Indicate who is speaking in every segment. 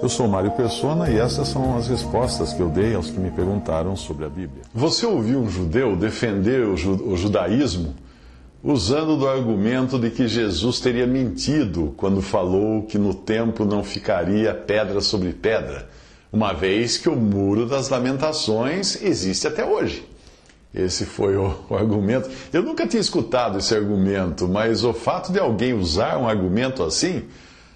Speaker 1: Eu sou Mário Persona e essas são as respostas que eu dei aos que me perguntaram sobre a Bíblia. Você ouviu um judeu defender o judaísmo usando do argumento de que Jesus teria mentido quando falou que no templo não ficaria pedra sobre pedra, uma vez que o Muro das Lamentações existe até hoje. Esse foi o argumento. Eu nunca tinha escutado esse argumento, mas o fato de alguém usar um argumento assim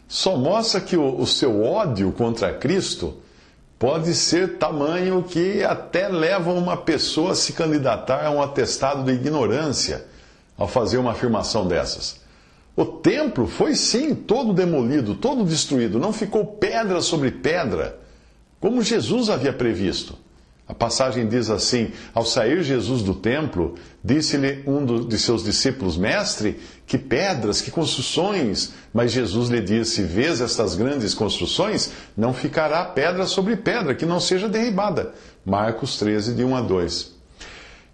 Speaker 1: só mostra que o seu ódio contra Cristo pode ser tamanho que até leva uma pessoa a se candidatar a um atestado de ignorância ao fazer uma afirmação dessas. O templo foi sim todo demolido, todo destruído, não ficou pedra sobre pedra, como Jesus havia previsto. A passagem diz assim: ao sair Jesus do templo, disse-lhe um de seus discípulos: Mestre, que pedras, que construções! Mas Jesus lhe disse: Vês estas grandes construções? Não ficará pedra sobre pedra, que não seja derribada. Marcos 13, de 1 a 2.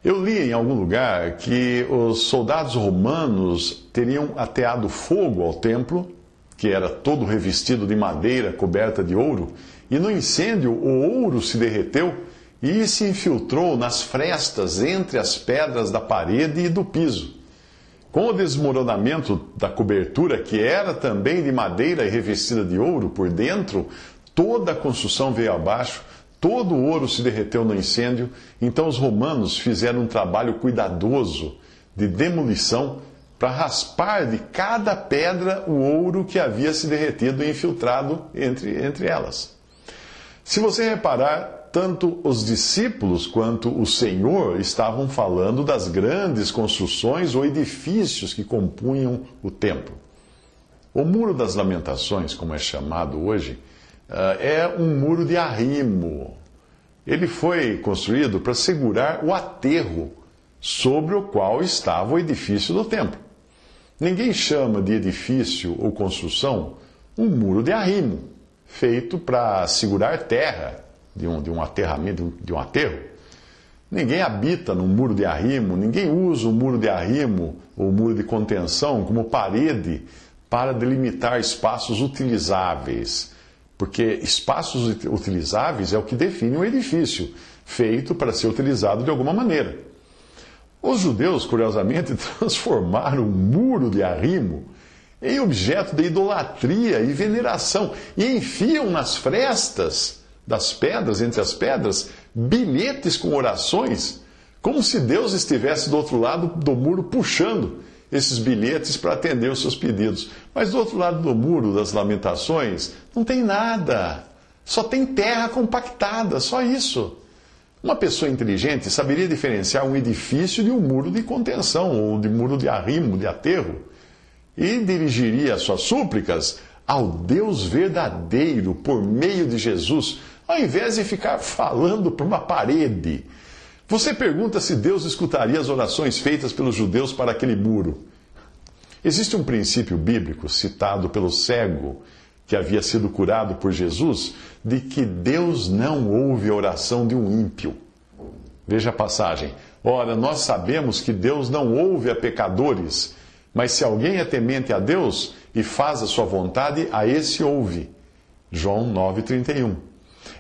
Speaker 1: Eu li em algum lugar que os soldados romanos teriam ateado fogo ao templo, que era todo revestido de madeira coberta de ouro, e no incêndio o ouro se derreteu e se infiltrou nas frestas entre as pedras da parede e do piso. Com o desmoronamento da cobertura, que era também de madeira e revestida de ouro por dentro, toda a construção veio abaixo, todo o ouro se derreteu no incêndio. Então os romanos fizeram um trabalho cuidadoso de demolição para raspar de cada pedra o ouro que havia se derretido e infiltrado entre elas. Se você reparar, tanto os discípulos quanto o Senhor estavam falando das grandes construções ou edifícios que compunham o templo. O Muro das Lamentações, como é chamado hoje, é um muro de arrimo. Ele foi construído para segurar o aterro sobre o qual estava o edifício do templo. Ninguém chama de edifício ou construção um muro de arrimo, feito para segurar terra de um aterramento, de um aterro. Ninguém habita num muro de arrimo, ninguém usa o muro de arrimo ou muro de contenção como parede para delimitar espaços utilizáveis, porque espaços utilizáveis é o que define um edifício, feito para ser utilizado de alguma maneira. Os judeus, curiosamente, transformaram o muro de arrimo em objeto de idolatria e veneração, e enfiam nas frestas das pedras, entre as pedras, bilhetes com orações, como se Deus estivesse do outro lado do muro puxando esses bilhetes para atender os seus pedidos. Mas do outro lado do Muro das Lamentações não tem nada, só tem terra compactada, só isso. Uma pessoa inteligente saberia diferenciar um edifício de um muro de contenção ou de muro de arrimo, de aterro, e dirigiria suas súplicas ao Deus verdadeiro por meio de Jesus, ao invés de ficar falando para uma parede. Você pergunta se Deus escutaria as orações feitas pelos judeus para aquele muro. Existe um princípio bíblico citado pelo cego que havia sido curado por Jesus, de que Deus não ouve a oração de um ímpio. Veja a passagem. Ora, nós sabemos que Deus não ouve a pecadores, mas se alguém é temente a Deus e faz a sua vontade, a esse ouve. João 9,31.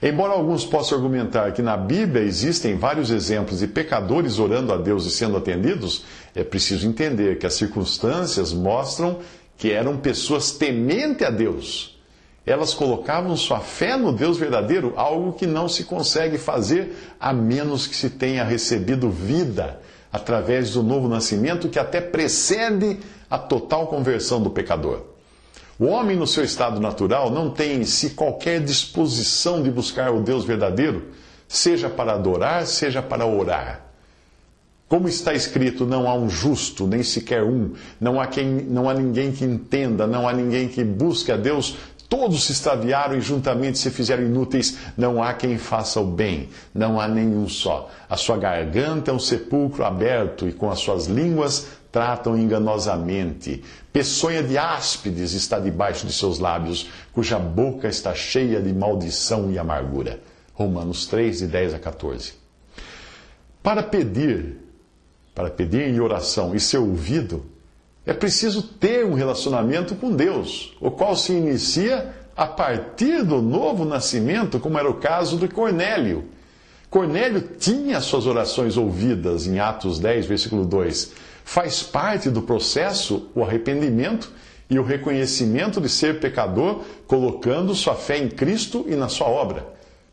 Speaker 1: Embora alguns possam argumentar que na Bíblia existem vários exemplos de pecadores orando a Deus e sendo atendidos, é preciso entender que as circunstâncias mostram que eram pessoas tementes a Deus. Elas colocavam sua fé no Deus verdadeiro, algo que não se consegue fazer a menos que se tenha recebido vida através do novo nascimento que até precede a total conversão do pecador. O homem, no seu estado natural, não tem em si qualquer disposição de buscar o Deus verdadeiro, seja para adorar, seja para orar. Como está escrito, não há um justo, nem sequer um, não há ninguém que entenda, não há ninguém que busque a Deus, todos se extraviaram e juntamente se fizeram inúteis, não há quem faça o bem, não há nenhum só. A sua garganta é um sepulcro aberto e com as suas línguas tratam enganosamente. Peçonha de áspides está debaixo de seus lábios, cuja boca está cheia de maldição e amargura. Romanos 3, de 10 a 14. Para pedir em oração e ser ouvido, é preciso ter um relacionamento com Deus, o qual se inicia a partir do novo nascimento, como era o caso de Cornélio. Cornélio tinha suas orações ouvidas em Atos 10, versículo 2. Faz parte do processo o arrependimento e o reconhecimento de ser pecador, colocando sua fé em Cristo e na sua obra,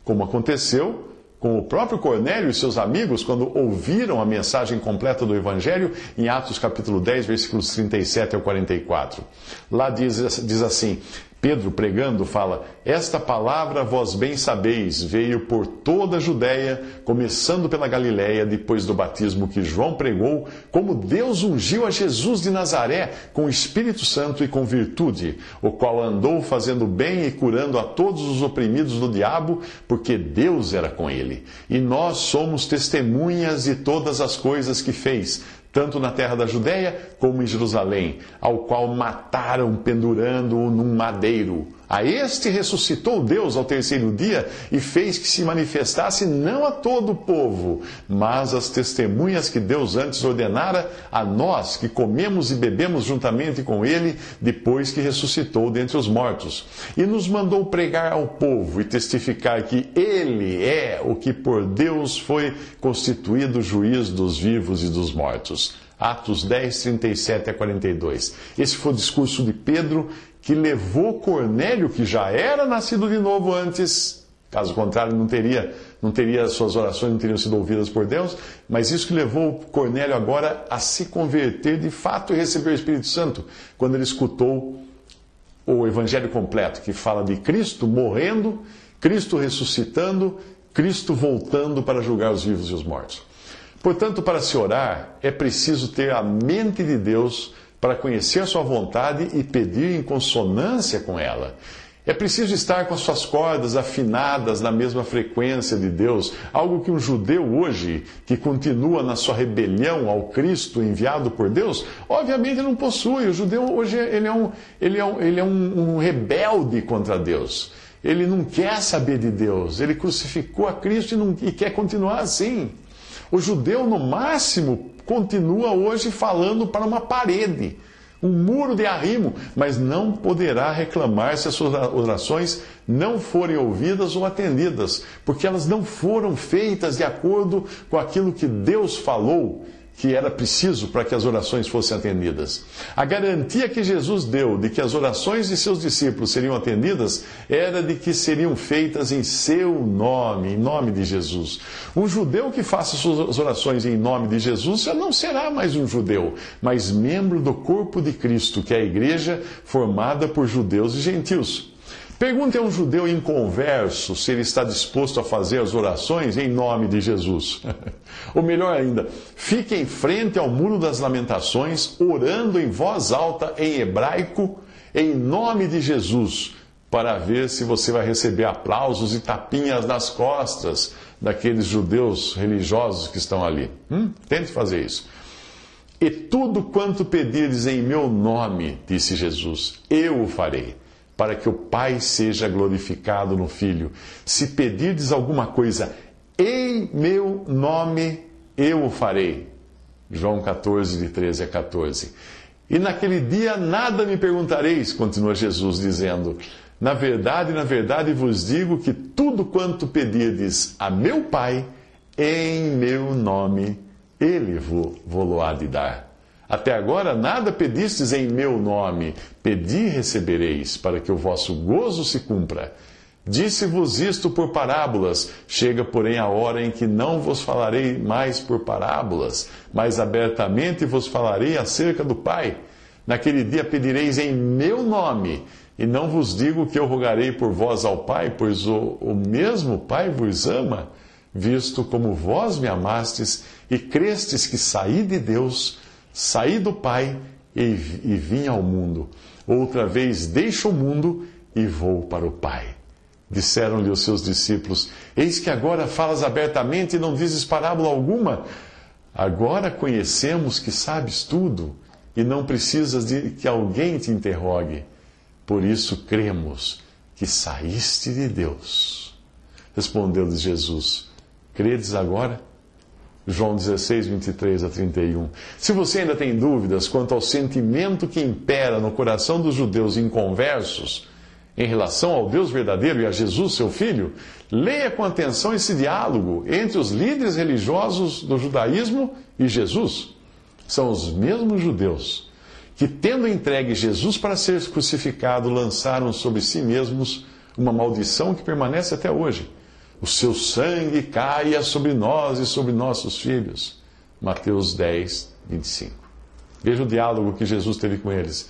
Speaker 1: como aconteceu com o próprio Cornélio e seus amigos quando ouviram a mensagem completa do Evangelho em Atos capítulo 10, versículos 37 ao 44. Lá diz assim, Pedro pregando fala, esta palavra vós bem sabeis, veio por toda a Judéia, começando pela Galiléia, depois do batismo que João pregou, como Deus ungiu a Jesus de Nazaré com o Espírito Santo e com virtude, o qual andou fazendo bem e curando a todos os oprimidos do diabo, porque Deus era com ele. E nós somos testemunhas de todas as coisas que fez, tanto na terra da Judéia como em Jerusalém, ao qual mataram pendurando-o num madeiro. A este ressuscitou Deus ao terceiro dia e fez que se manifestasse não a todo o povo, mas às testemunhas que Deus antes ordenara a nós, que comemos e bebemos juntamente com ele, depois que ressuscitou dentre os mortos. E nos mandou pregar ao povo e testificar que ele é o que por Deus foi constituído juiz dos vivos e dos mortos. Atos 10, 37 a 42. Esse foi o discurso de Pedro que levou Cornélio, que já era nascido de novo antes, caso contrário não teria suas orações não teriam sido ouvidas por Deus, mas isso que levou Cornélio agora a se converter de fato e receber o Espírito Santo, quando ele escutou o Evangelho completo, que fala de Cristo morrendo, Cristo ressuscitando, Cristo voltando para julgar os vivos e os mortos. Portanto, para se orar, é preciso ter a mente de Deus para conhecer a sua vontade e pedir em consonância com ela. É preciso estar com as suas cordas afinadas na mesma frequência de Deus, algo que um judeu hoje, que continua na sua rebelião ao Cristo enviado por Deus, obviamente não possui. O judeu hoje ele é um rebelde contra Deus. Ele não quer saber de Deus. Ele crucificou a Cristo e quer continuar assim. O judeu, no máximo, continua hoje falando para uma parede, um muro de arrimo, mas não poderá reclamar se as suas orações não forem ouvidas ou atendidas, porque elas não foram feitas de acordo com aquilo que Deus falou que era preciso para que as orações fossem atendidas. A garantia que Jesus deu de que as orações de seus discípulos seriam atendidas era de que seriam feitas em seu nome, em nome de Jesus. Um judeu que faça suas orações em nome de Jesus já não será mais um judeu, mas membro do corpo de Cristo, que é a igreja formada por judeus e gentios. Pergunte a um judeu inconverso se ele está disposto a fazer as orações em nome de Jesus. Ou melhor ainda, fique em frente ao Muro das Lamentações, orando em voz alta em hebraico, em nome de Jesus, para ver se você vai receber aplausos e tapinhas nas costas daqueles judeus religiosos que estão ali. Tente fazer isso. E tudo quanto pedirdes em meu nome, disse Jesus, eu o farei, para que o Pai seja glorificado no Filho. Se pedirdes alguma coisa em meu nome, eu o farei. João 14, de 13 a 14. E naquele dia nada me perguntareis, continua Jesus dizendo. Na verdade vos digo que tudo quanto pedirdes a meu Pai, em meu nome, Ele vô-lo-á de dar. Até agora nada pedistes em meu nome. Pedi e recebereis, para que o vosso gozo se cumpra. Disse-vos isto por parábolas. Chega, porém, a hora em que não vos falarei mais por parábolas, mas abertamente vos falarei acerca do Pai. Naquele dia pedireis em meu nome, e não vos digo que eu rogarei por vós ao Pai, pois o mesmo Pai vos ama, visto como vós me amastes e crestes que saí de Deus, saí do Pai e vim ao mundo. Outra vez deixo o mundo e vou para o Pai. Disseram-lhe os seus discípulos, eis que agora falas abertamente e não dizes parábola alguma. Agora conhecemos que sabes tudo e não precisas de que alguém te interrogue. Por isso cremos que saíste de Deus. Respondeu-lhes Jesus, credes agora? João 16, 23 a 31. Se você ainda tem dúvidas quanto ao sentimento que impera no coração dos judeus inconversos, em relação ao Deus verdadeiro e a Jesus, seu Filho, leia com atenção esse diálogo entre os líderes religiosos do judaísmo e Jesus. São os mesmos judeus que, tendo entregue Jesus para ser crucificado, lançaram sobre si mesmos uma maldição que permanece até hoje. O seu sangue caia sobre nós e sobre nossos filhos. Mateus 10, 25. Veja o diálogo que Jesus teve com eles.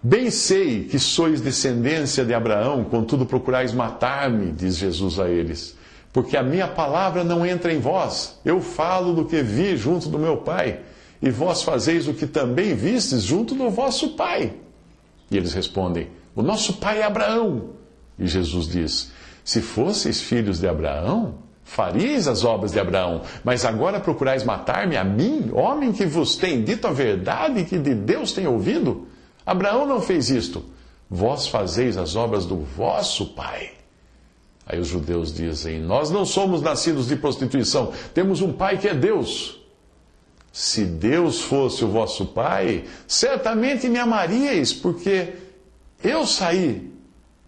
Speaker 1: Bem sei que sois descendência de Abraão, contudo procurais matar-me, diz Jesus a eles, porque a minha palavra não entra em vós. Eu falo do que vi junto do meu Pai, e vós fazeis o que também vistes junto do vosso pai. E eles respondem, o nosso pai é Abraão. E Jesus diz, se fosseis filhos de Abraão, faríeis as obras de Abraão, mas agora procurais matar-me a mim, homem que vos tem dito a verdade e que de Deus tem ouvido? Abraão não fez isto. Vós fazeis as obras do vosso pai. Aí os judeus dizem, nós não somos nascidos de prostituição, temos um pai que é Deus. Se Deus fosse o vosso pai, certamente me amaríeis, porque eu saí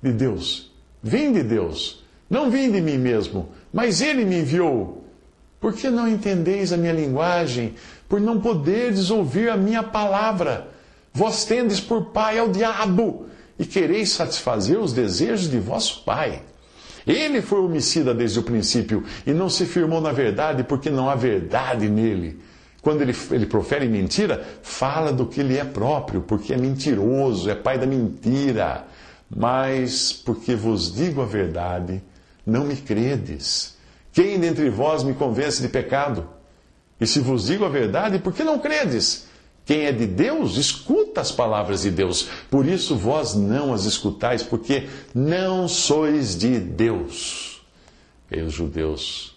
Speaker 1: de Deus, vim de Deus, não vim de mim mesmo, mas Ele me enviou. Por que não entendeis a minha linguagem? Por não poderdes ouvir a minha palavra. Vós tendes por pai ao diabo, e quereis satisfazer os desejos de vosso pai. Ele foi homicida desde o princípio, e não se firmou na verdade, porque não há verdade nele. Quando ele profere mentira, fala do que lhe é próprio, porque é mentiroso, é pai da mentira. Mas, porque vos digo a verdade, não me credes. Quem dentre vós me convence de pecado? E se vos digo a verdade, por que não credes? Quem é de Deus, escuta as palavras de Deus. Por isso vós não as escutais, porque não sois de Deus. E os judeus...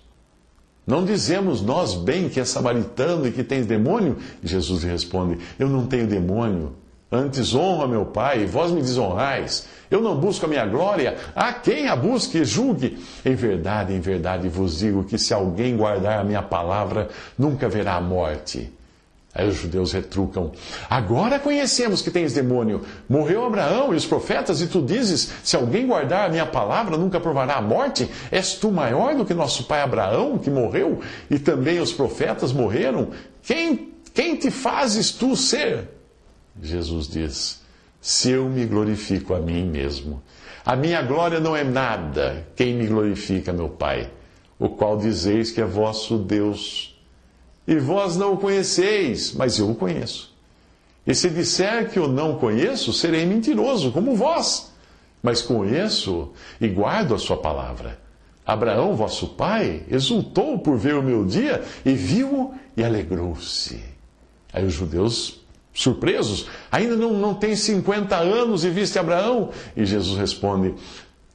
Speaker 1: Não dizemos nós bem que é samaritano e que tens demônio? Jesus lhe responde, eu não tenho demônio. Antes honro a meu Pai, e vós me desonrais. Eu não busco a minha glória. Há quem a busque e julgue. Em verdade vos digo que se alguém guardar a minha palavra, nunca verá a morte. Aí os judeus retrucam, agora conhecemos que tens demônio. Morreu Abraão e os profetas, e tu dizes, se alguém guardar a minha palavra, nunca provará a morte? És tu maior do que nosso pai Abraão, que morreu, e também os profetas morreram? Quem te fazes tu ser? Jesus diz, se eu me glorifico a mim mesmo, a minha glória não é nada. Quem me glorifica, meu Pai, o qual dizeis que é vosso Deus. E vós não o conheceis, mas eu o conheço. E se disser que eu não conheço, serei mentiroso, como vós. Mas conheço e guardo a sua palavra. Abraão, vosso pai, exultou por ver o meu dia, e viu-o e alegrou-se. Aí os judeus, surpresos, ainda não tem 50 anos e viste Abraão? E Jesus responde,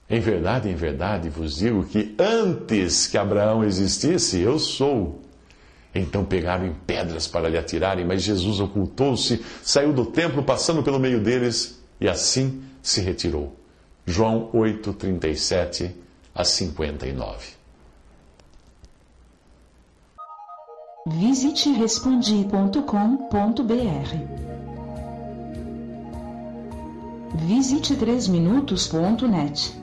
Speaker 1: em verdade vos digo que antes que Abraão existisse, eu sou. Então pegaram em pedras para lhe atirarem, mas Jesus ocultou-se, saiu do templo, passando pelo meio deles, e assim se retirou. João 8, 37 a 59.
Speaker 2: Visite respondi.com.br. Visite 3minutos.net.